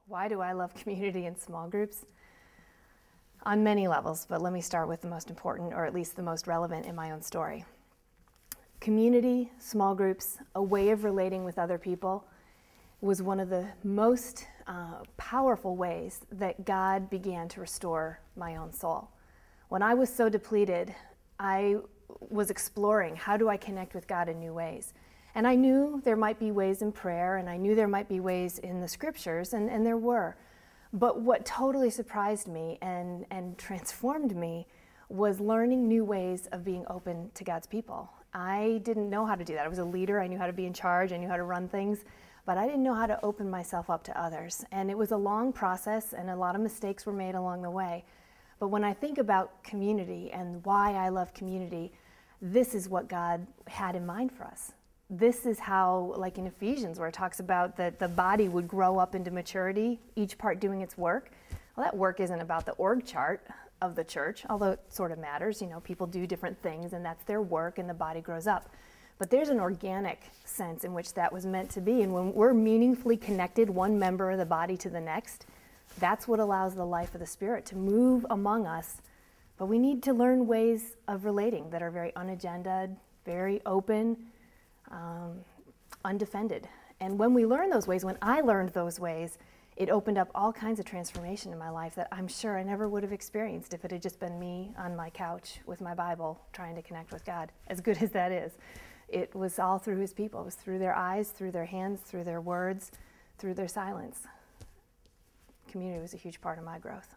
Why do I love community and small groups? On many levels, but let me start with the most important, or at least the most relevant in my own story. Community, small groups, a way of relating with other people was one of the most powerful ways that God began to restore my own soul. When I was so depleted, I was exploring, how do I connect with God in new ways? And I knew there might be ways in prayer, and I knew there might be ways in the scriptures, and there were. But what totally surprised me and transformed me was learning new ways of being open to God's people. I didn't know how to do that. I was a leader, I knew how to be in charge, I knew how to run things, but I didn't know how to open myself up to others. And it was a long process, and a lot of mistakes were made along the way. But when I think about community and why I love community, this is what God had in mind for us. This is how, like in Ephesians, where it talks about that the body would grow up into maturity, each part doing its work. Well, that work isn't about the org chart of the church, although it sort of matters. You know, people do different things, and that's their work, and the body grows up. But there's an organic sense in which that was meant to be. And when we're meaningfully connected, one member of the body to the next, that's what allows the life of the Spirit to move among us. But we need to learn ways of relating that are very unagendaed, very open, undefended. And when we learn those ways, when I learned those ways, it opened up all kinds of transformation in my life that I'm sure I never would have experienced if it had just been me on my couch with my Bible trying to connect with God, as good as that is. It was all through His people. It was through their eyes, through their hands, through their words, through their silence. Community was a huge part of my growth.